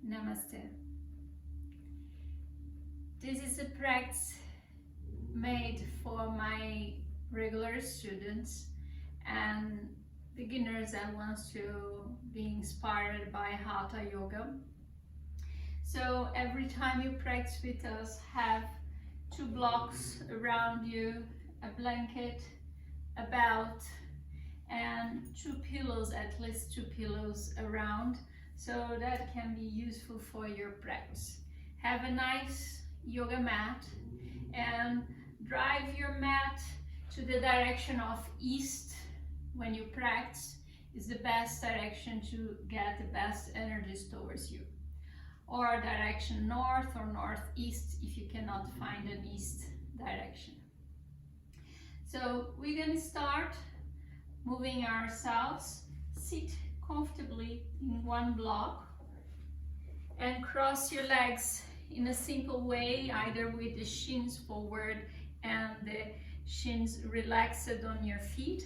Namaste. This is a practice made for my regular students and beginners that want to be inspired by Hatha Yoga. So every time you practice with us, have 2 blocks around you, a blanket, a belt, and 2 pillows, at least 2 pillows around, so that can be useful for your practice. Have a nice yoga mat and drive your mat to the direction of east when you practice. Is the best direction to get the best energies towards you, or direction north or northeast if you cannot find an east direction. So we're going to start moving ourselves. Sit comfortably in 1 block and cross your legs in a simple way, either with the shins forward and the shins relaxed on your feet,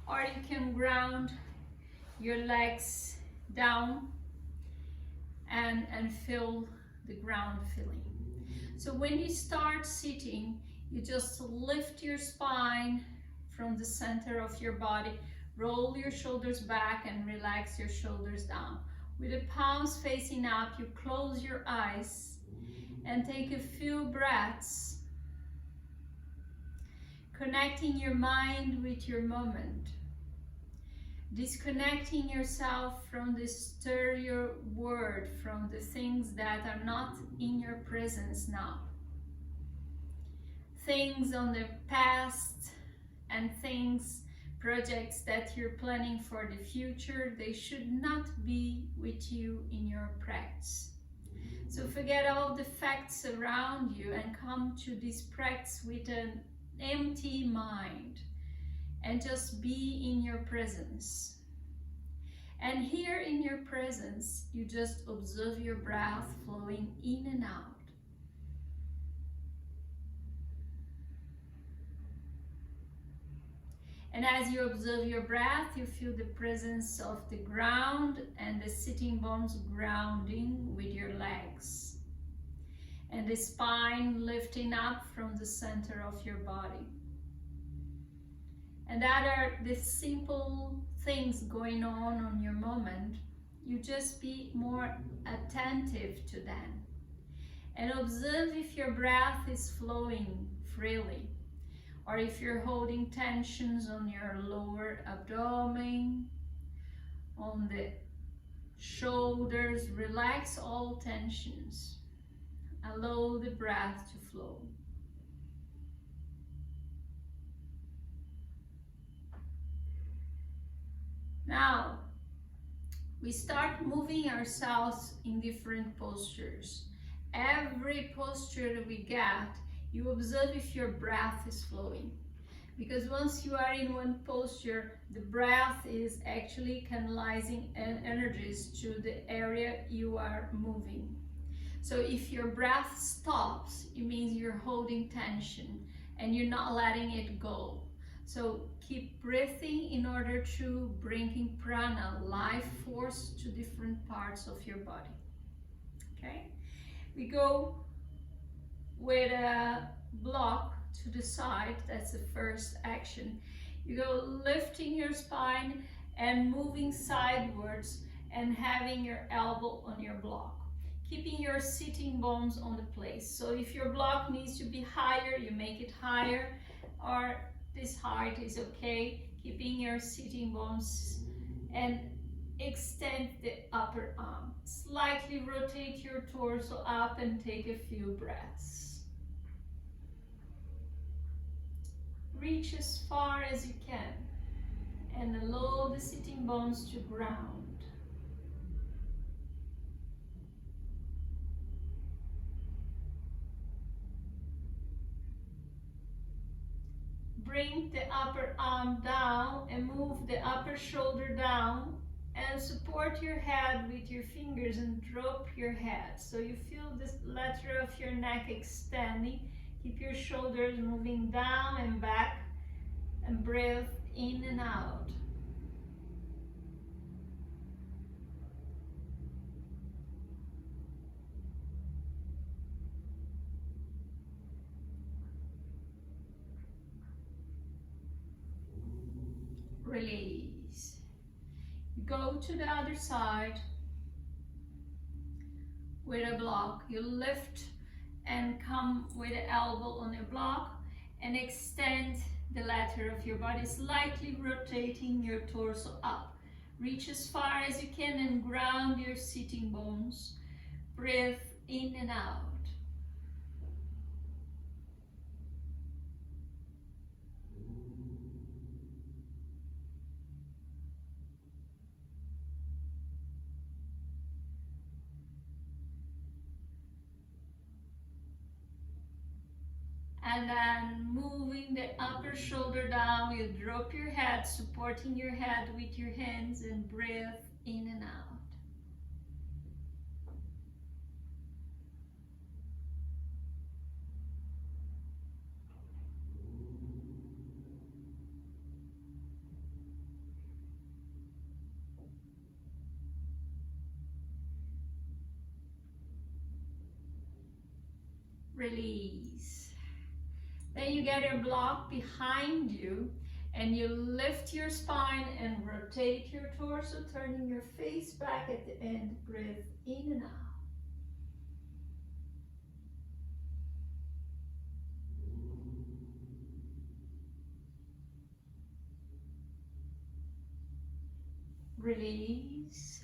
or you can ground your legs down and feel the ground feeling. So when you start sitting, you just lift your spine from the center of your body, roll your shoulders back and relax your shoulders down. With the palms facing up, you close your eyes and take a few breaths, connecting your mind with your moment, disconnecting yourself from the exterior world, from the things that are not in your presence now. Things on the past and projects that you're planning for the future, they should not be with you in your practice. So forget all the facts around you and come to this practice with an empty mind and just be in your presence. And here in your presence, you just observe your breath flowing in and out. And as you observe your breath, you feel the presence of the ground and the sitting bones grounding with your legs. And the spine lifting up from the center of your body. And that are the simple things going on your moment. You just be more attentive to them. And observe if your breath is flowing freely, or if you're holding tensions on your lower abdomen, on the shoulders. Relax all tensions. Allow the breath to flow. Now, we start moving ourselves in different postures. Every posture we get, you observe if your breath is flowing. Because once you are in one posture, the breath is actually canalizing energies to the area you are moving. So if your breath stops, it means you're holding tension and you're not letting it go. So keep breathing in order to bring in prana, life force, to different parts of your body. Okay? We go with a block to the side. That's the first action. You go lifting your spine and moving sidewards and having your elbow on your block, keeping your sitting bones on the place. So if your block needs to be higher, you make it higher, or this height is okay. Keeping your sitting bones, and extend the upper arm. Slightly rotate your torso up and take a few breaths. Reach as far as you can and allow the sitting bones to ground. Bring the upper arm down and move the upper shoulder down, and support your head with your fingers and drop your head. So you feel this lateral of your neck extending. Keep your shoulders moving down and back, and breathe in and out. go to the other side with a block. You lift and come with the elbow on your block and extend the lateral of your body, slightly rotating your torso up. Reach as far as you can and ground your sitting bones. Breathe in and out. And then moving the upper shoulder down, you drop your head, supporting your head with your hands, and breathe in and out. Release. Then you get your block behind you and you lift your spine and rotate your torso, turning your face back at the end. Breathe in and out. Release.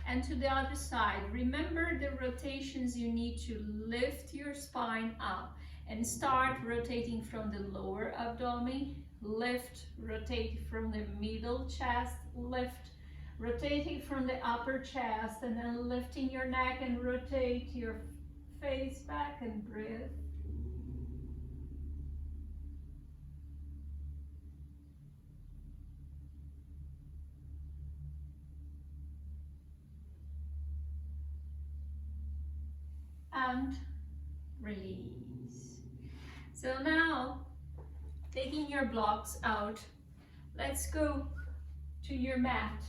And to the other side. Remember the rotations. You need to lift your spine up and start rotating from the lower abdomen, lift, rotate from the middle chest, lift, rotating from the upper chest, and then lifting your neck and rotate your face back and breathe. And release. So now, taking your blocks out, let's go to your mat.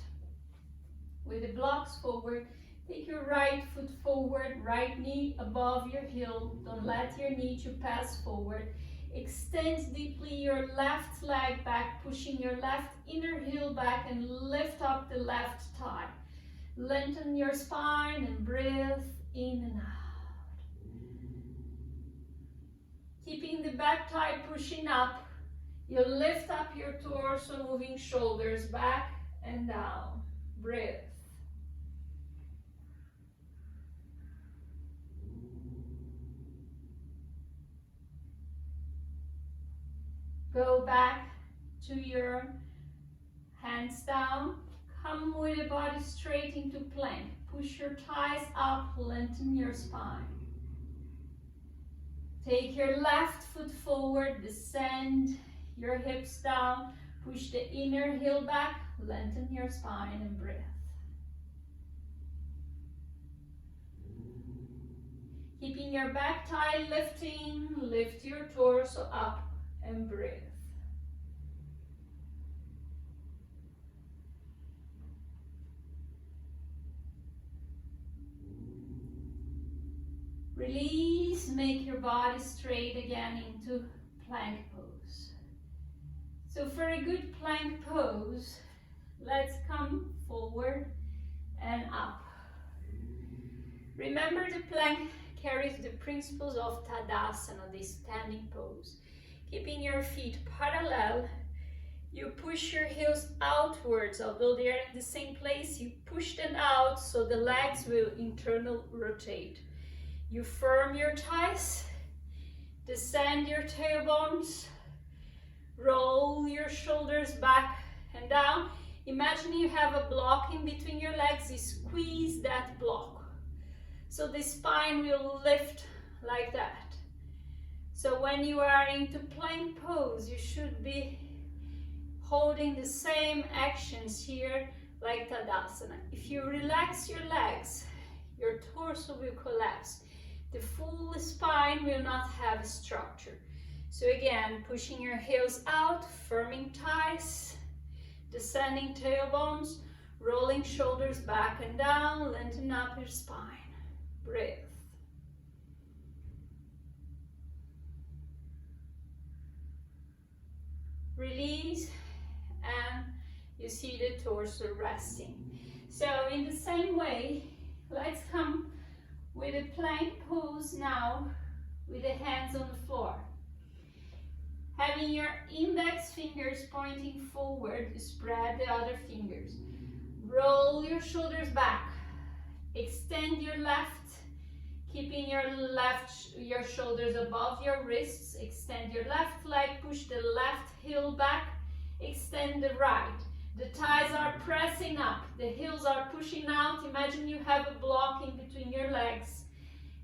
With the blocks forward, take your right foot forward, right knee above your heel. Don't let your knee to pass forward. Extend deeply your left leg back, pushing your left inner heel back and lift up the left thigh. Lengthen your spine and breathe in and out. Keeping the back thigh pushing up, you lift up your torso, moving shoulders back and down. Breathe. Go back to your hands down. Come with the body straight into plank. Push your thighs up, lengthen your spine. Take your left foot forward, descend your hips down, push the inner heel back, lengthen your spine and breathe. Keeping your back thigh lifting, lift your torso up and breathe. Release, make your body straight again into plank pose. So for a good plank pose, let's come forward and up. Remember, the plank carries the principles of Tadasana, this standing pose. Keeping your feet parallel, you push your heels outwards. Although they are in the same place, you push them out so the legs will internal rotate. You firm your thighs, descend your tailbones, roll your shoulders back and down. Imagine you have a block in between your legs, you squeeze that block. So the spine will lift like that. So when you are into plank pose, you should be holding the same actions here like Tadasana. If you relax your legs, your torso will collapse. The full spine will not have structure. So again, pushing your heels out, firming thighs, descending tailbones, rolling shoulders back and down, lengthen up your spine. Breathe. Release, and you you see the torso resting. So in the same way, let's come with a plank pose now with the hands on the floor. Having your index fingers pointing forward, you spread the other fingers. Roll your shoulders back. Extend your left, keeping your shoulders above your wrists. Extend your left leg, push the left heel back, extend the right. The thighs are pressing up, the heels are pushing out. Imagine you have a block in between your legs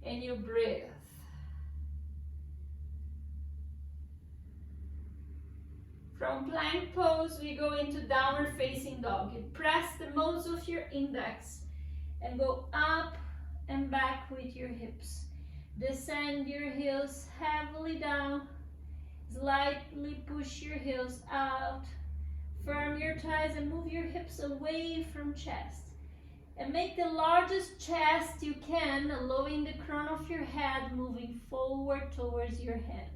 and you breathe. From plank pose, we go into downward facing dog. You press the moles of your index and go up and back with your hips. Descend your heels heavily down. Slightly push your heels out. Firm your thighs and move your hips away from chest. And make the largest chest you can, allowing the crown of your head moving forward towards your hand.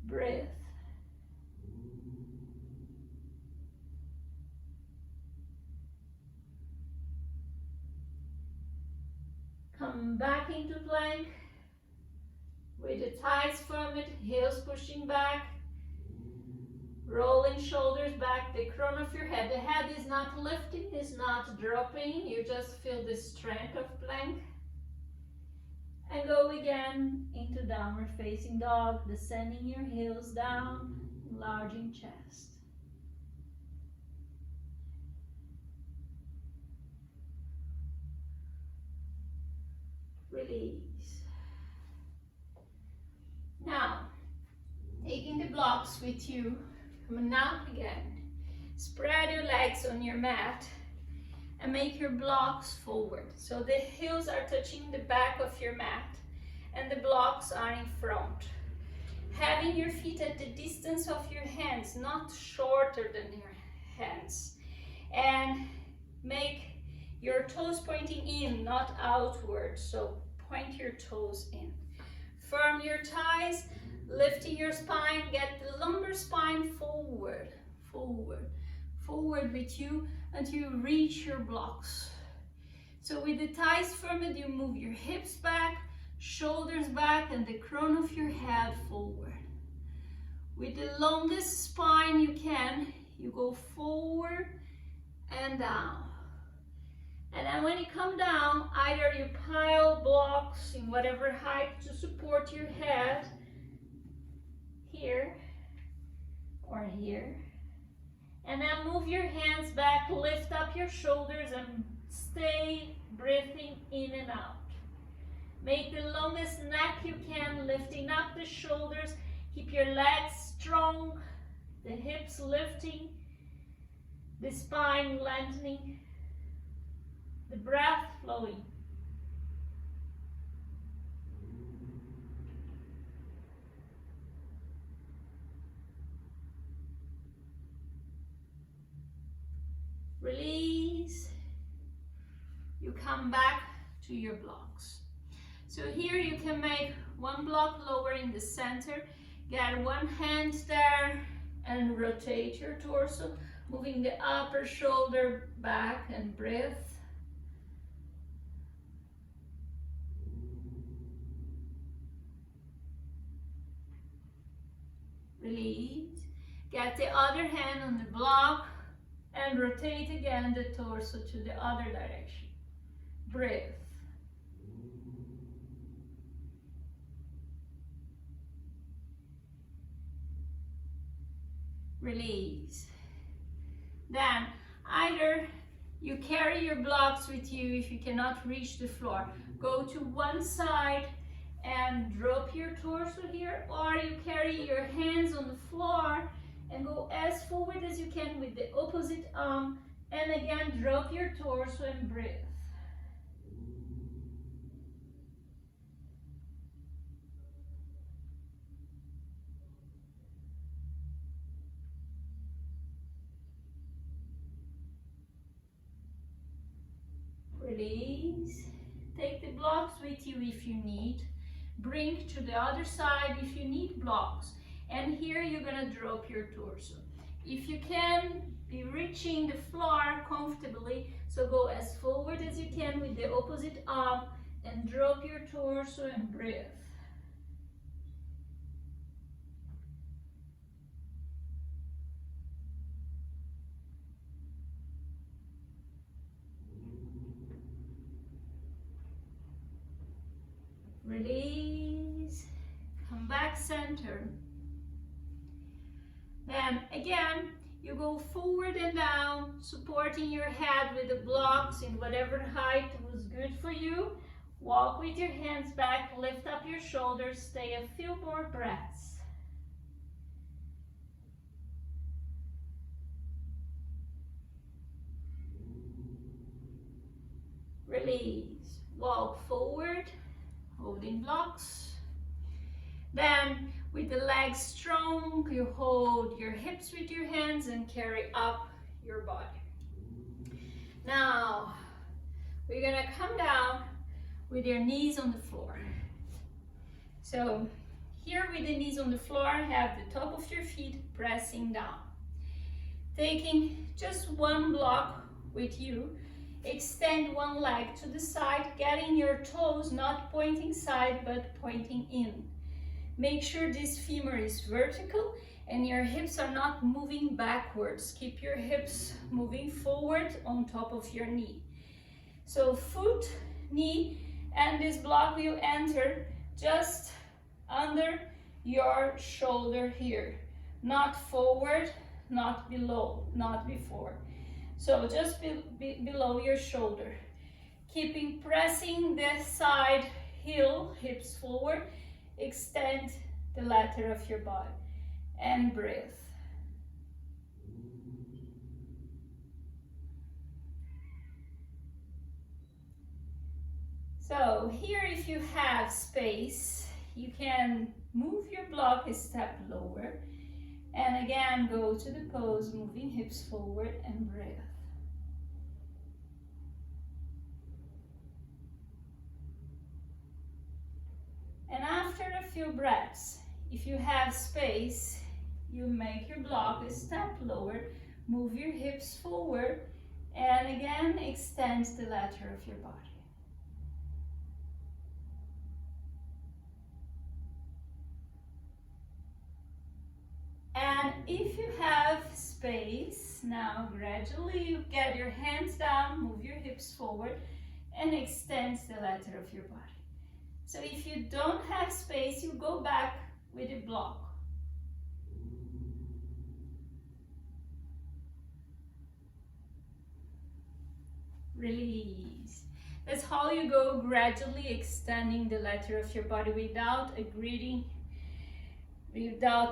Breathe. Come back into plank with the thighs firm, heels pushing back, rolling shoulders back, the crown of your head. The head is not lifting, is not dropping. You just feel the strength of plank. And go again into downward facing dog, descending your heels down, enlarging chest. Release. Now, taking the blocks with you, coming out again. Spread your legs on your mat and make your blocks forward. So the heels are touching the back of your mat and the blocks are in front. Having your feet at the distance of your hands, not shorter than your hands. And make your toes pointing in, not outward. So point your toes in. Firm your thighs, lifting your spine, get the lumbar spine forward, forward, forward with you until you reach your blocks. So with the thighs firm, you move your hips back, shoulders back, and the crown of your head forward. With the longest spine you can, you go forward and down. And then when you come down, either you pile blocks in whatever height to support your head, here or here. And then move your hands back, lift up your shoulders and stay breathing in and out. Make the longest neck you can, lifting up the shoulders. Keep your legs strong, the hips lifting, the spine lengthening. The breath flowing. Release. You come back to your blocks. So here you can make one block lower in the center. Get one hand there and rotate your torso, moving the upper shoulder back and breathe. Release. Get the other hand on the block and rotate again the torso to the other direction. Breathe. Release. Then either you carry your blocks with you if you cannot reach the floor. Go to one side and drop your torso here, or you carry your hands on the floor and go as forward as you can with the opposite arm, and again drop your torso and breathe. Release. Take the blocks with you if you need. Bring to the other side if you need blocks. And here you're gonna drop your torso. If you can, be reaching the floor comfortably, so go as forward as you can with the opposite arm and drop your torso and breathe. Release, come back center. Then again, you go forward and down, supporting your head with the blocks in whatever height was good for you. Walk with your hands back, lift up your shoulders, stay a few more breaths. Release, walk forward, holding blocks. Then with the legs strong, you hold your hips with your hands and carry up your body. Now, we're gonna come down with your knees on the floor. So here with the knees on the floor, have the top of your feet pressing down. Taking just one block with you, extend one leg to the side, getting your toes not pointing side but pointing in. Make sure this femur is vertical and your hips are not moving backwards. Keep your hips moving forward on top of your knee. So foot, knee, and this block will enter just under your shoulder here. Not forward, not below, not before. So just below your shoulder. Keeping pressing the side heel, hips forward. Extend the lateral of your body and breathe. So here, if you have space, you can move your block a step lower and again go to the pose, moving hips forward and breathe. And after a few breaths, if you have space, you make your block a step lower, move your hips forward, and again extend the lateral of your body. And if you have space, now gradually you get your hands down, move your hips forward, and extend the lateral of your body. So if you don't have space, you go back with a block. Release. That's how you go gradually extending the lateral of your body without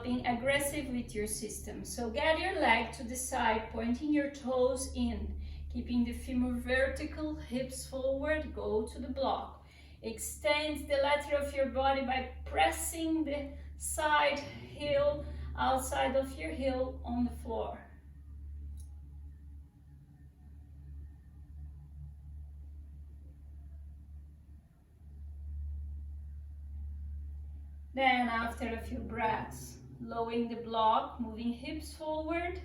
being aggressive with your system. So get your leg to the side, pointing your toes in, keeping the femur vertical, hips forward, go to the block. Extend the lateral of your body by pressing the side heel, outside of your heel on the floor. Then after a few breaths, lowering the block, moving hips forward.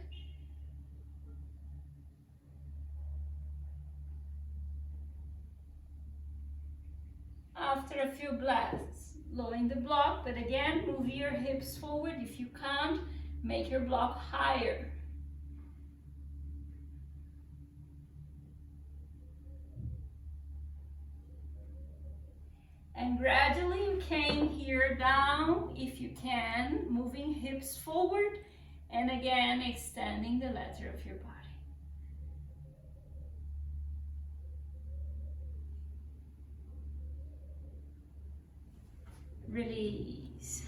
After a few breaths, lowering the block, but again, move your hips forward. If you can't, make your block higher. And gradually you came here down, if you can, moving hips forward, and again, extending the lateral of your body. Release.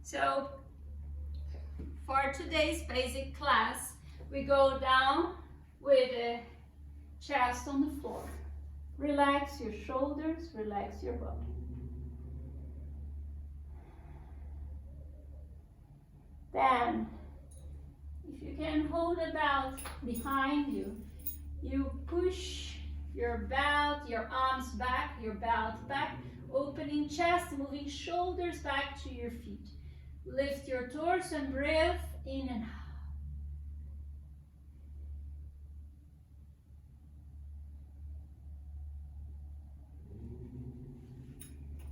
So for today's basic class, we go down with the chest on the floor. Relax your shoulders, relax your body. Then, if you can hold the belt behind you, you push your belt, your arms back, your belt back, opening chest, moving shoulders back to your feet. Lift your torso and breathe in and out.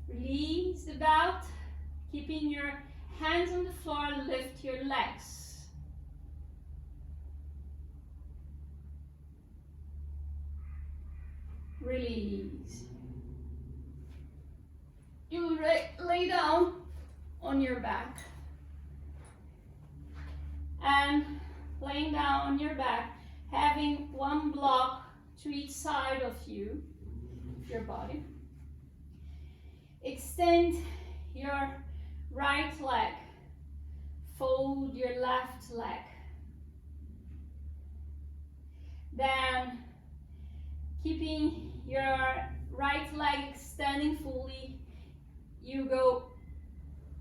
Release the belt, keeping your hands on the floor, lift your legs. Release. You lay down on your back. And laying down on your back, having one block to each side of you, your body. Extend your right leg. Fold your left leg. Then, keeping your right leg extending fully, you go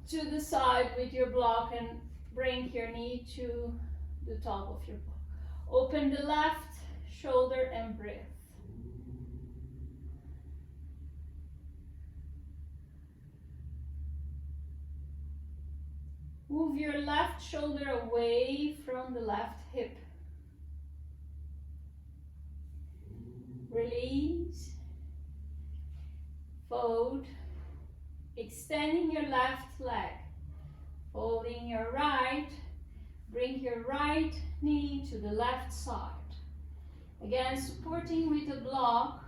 to the side with your block and bring your knee to the top of your block. Open the left shoulder and breathe. Move your left shoulder away from the left hip. Release. Fold. Extending your left leg. Folding your right. Bring your right knee to the left side. Again, supporting with a block,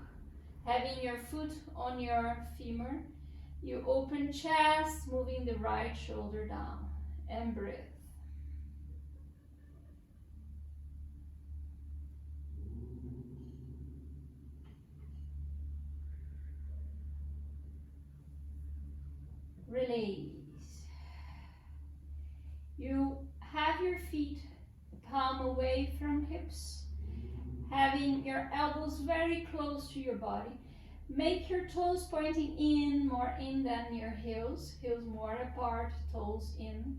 having your foot on your femur. You open chest, moving the right shoulder down. And breathe. Release. You have your feet palm away from hips, having your elbows very close to your body. Make your toes pointing in, more in than your heels. Heels more apart, toes in.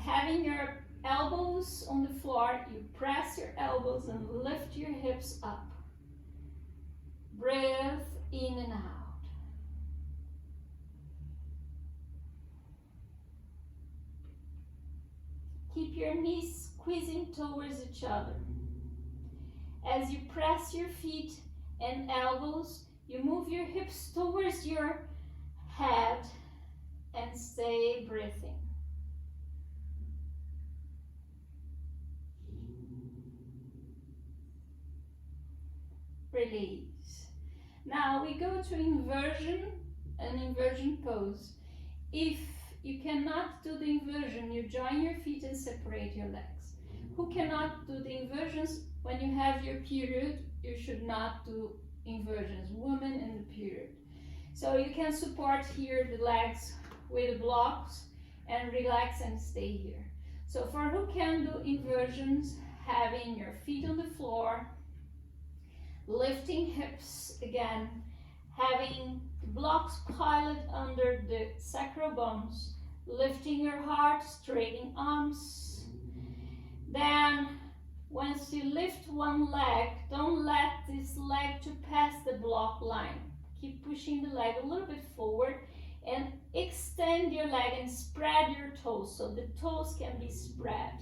Having your elbows on the floor, you press your elbows and lift your hips up. Breathe in and out. Keep your knees squeezing towards each other. As you press your feet and elbows, you move your hips towards your head and stay breathing. Release. Now we go to inversion, an inversion pose. If you cannot do the inversion, you join your feet and separate your legs. Who cannot do the inversions? When you have your period, you should not do inversions, women in the period. So you can support here the legs with the blocks and relax and stay here. So for who can do inversions, having your feet on the floor, lifting hips again, having blocks piled under the sacral bones, lifting your heart, straightening arms. Then once you lift one leg, don't let this leg to pass the block line. Keep pushing the leg a little bit forward and extend your leg and spread your toes so the toes can be spread.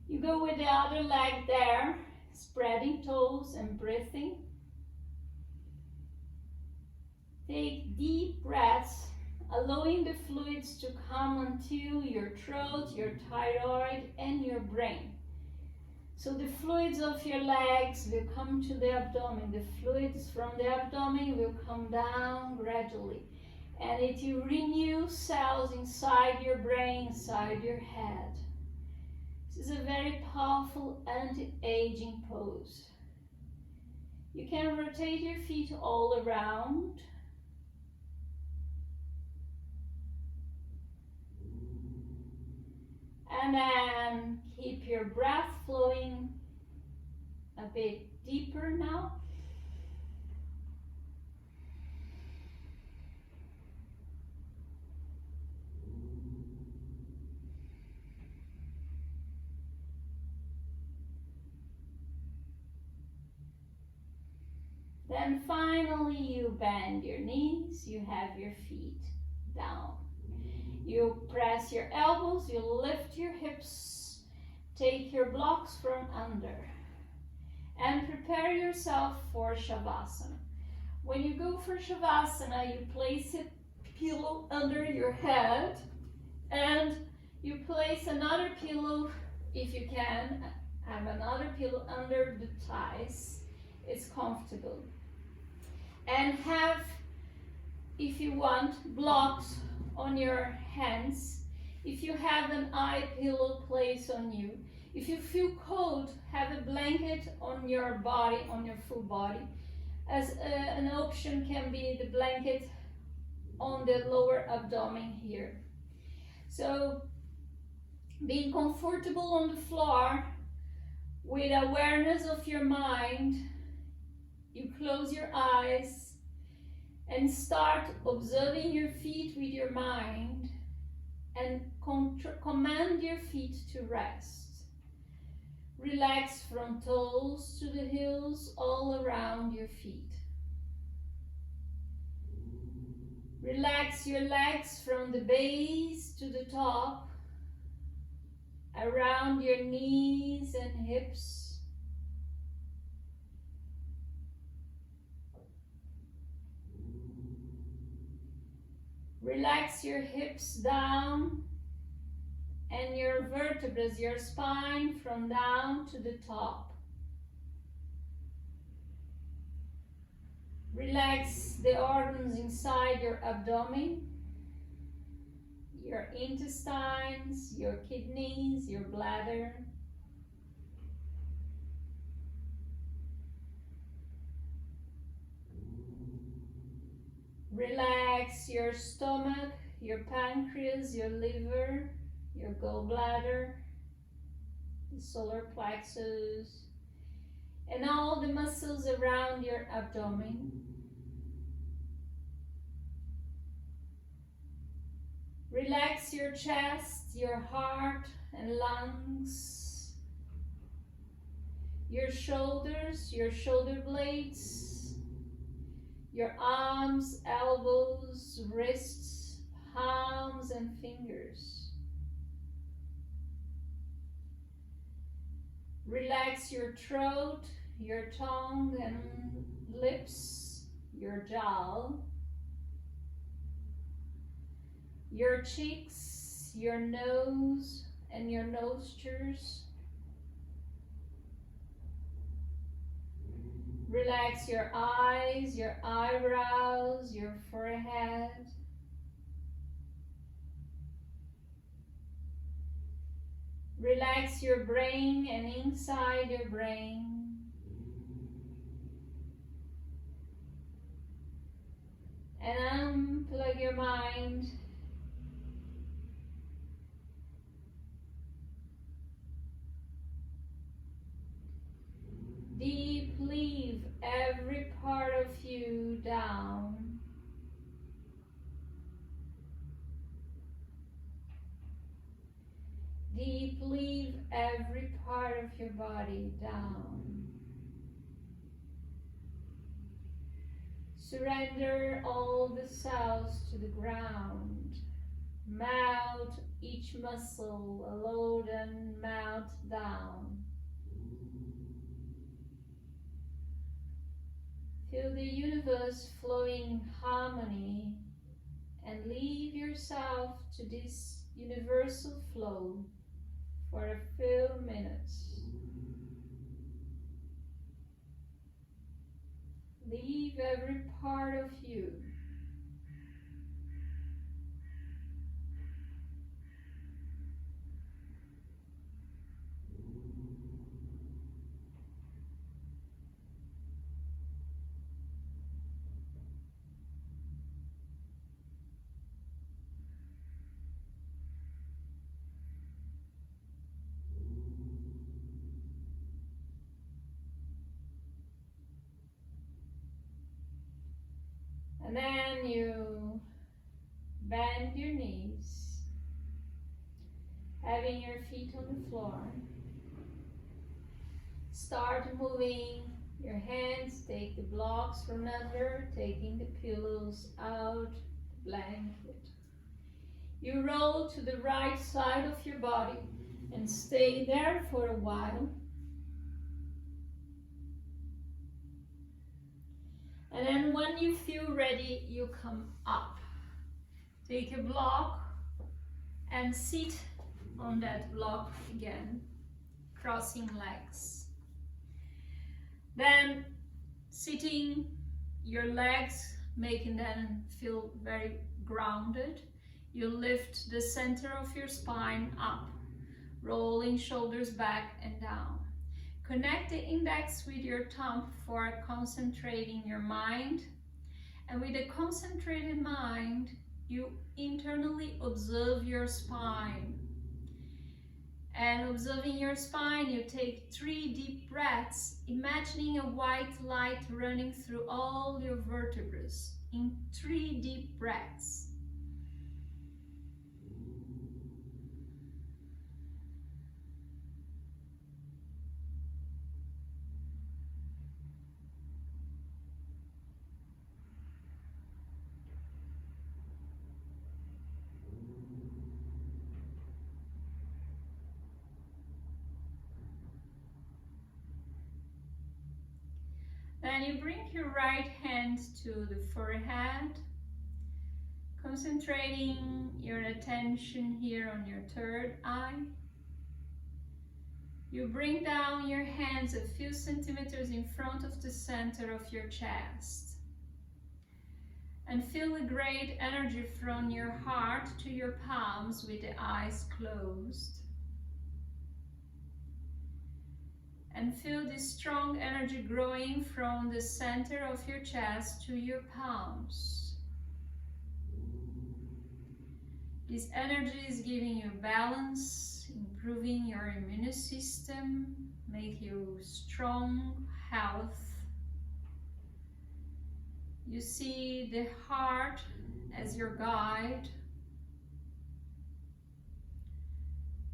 You go with the other leg there, spreading toes and breathing. Take deep breaths, allowing the fluids to come until your throat, your thyroid, and your brain. So the fluids of your legs will come to the abdomen. The fluids from the abdomen will come down gradually. And it will renew cells inside your brain, inside your head. This is a very powerful anti-aging pose. You can rotate your feet all around. And then keep your breath flowing a bit deeper now. Then finally you bend your knees, you have your feet down. You press your elbows, you lift your hips, take your blocks from under, and prepare yourself for Shavasana. When you go for Shavasana, you place a pillow under your head, and you place another pillow, if you can, have another pillow under the thighs. It's comfortable. And have, if you want, blocks on your hands. If you have an eye pillow placed on you. If you feel cold, have a blanket on your body, on your full body. As an option can be the blanket on the lower abdomen here. So being comfortable on the floor with awareness of your mind, you close your eyes and start observing your feet with your mind and command your feet to rest. Relax from toes to the heels all around your feet. Relax your legs from the base to the top, around your knees and hips. Relax your hips down and your vertebrae, your spine from down to the top. Relax the organs inside your abdomen, your intestines, your kidneys, your bladder. Relax your stomach, your pancreas, your liver, your gallbladder, the solar plexus, and all the muscles around your abdomen. Relax your chest, your heart and lungs, your shoulders, your shoulder blades, your arms, elbows, wrists, palms and fingers. Relax your throat, your tongue and lips, your jaw, your cheeks, your nose and your nostrils. Relax your eyes, your eyebrows, your forehead. Relax your brain and inside your brain. And unplug your mind. Deep leave every part of you down. Deep leave every part of your body down. Surrender all the cells to the ground. Melt each muscle, allow them melt down. Feel the universe flowing in harmony and leave yourself to this universal flow for a few minutes. Leave every part of you. And then you bend your knees, having your feet on the floor. Start moving your hands, take the blocks from under, taking the pillows out, the blanket. You roll to the right side of your body and stay there for a while. And then when you feel ready, you come up. Take a block and sit on that block again, crossing legs. Then sitting, your legs making them feel very grounded. You lift the center of your spine up, rolling shoulders back and down. Connect the index with your thumb for concentrating your mind. And with a concentrated mind, you internally observe your spine. And observing your spine, you take 3 deep breaths, imagining a white light running through all your vertebrae in 3 deep breaths. Then you bring your right hand to the forehead, concentrating your attention here on your third eye. You bring down your hands a few centimeters in front of the center of your chest. And feel the great energy from your heart to your palms with the eyes closed. And feel this strong energy growing from the center of your chest to your palms. This energy is giving you balance, improving your immune system, make you strong, health. You see the heart as your guide.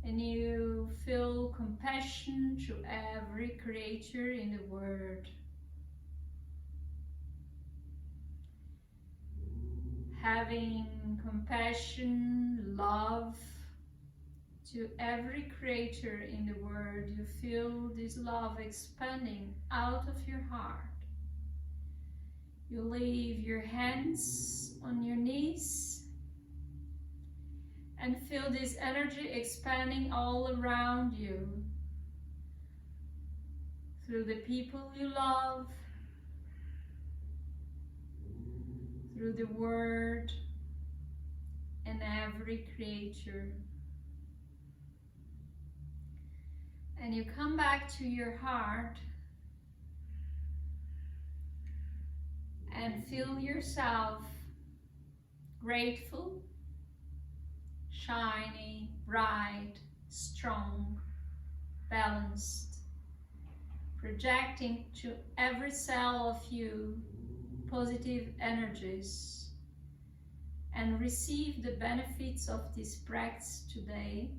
And you feel compassion to every creature in the world. Having compassion, love to every creature in the world, you feel this love expanding out of your heart. You leave your hands on your knees and feel this energy expanding all around you, through the people you love, through the world, and every creature. And you come back to your heart and feel yourself grateful, shiny, bright, strong, balanced, projecting to every cell of you positive energies, and receive the benefits of this practice today.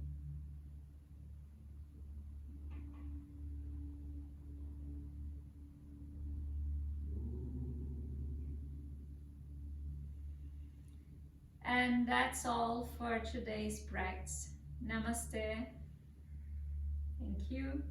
And that's all for today's practice. Namaste. Thank you.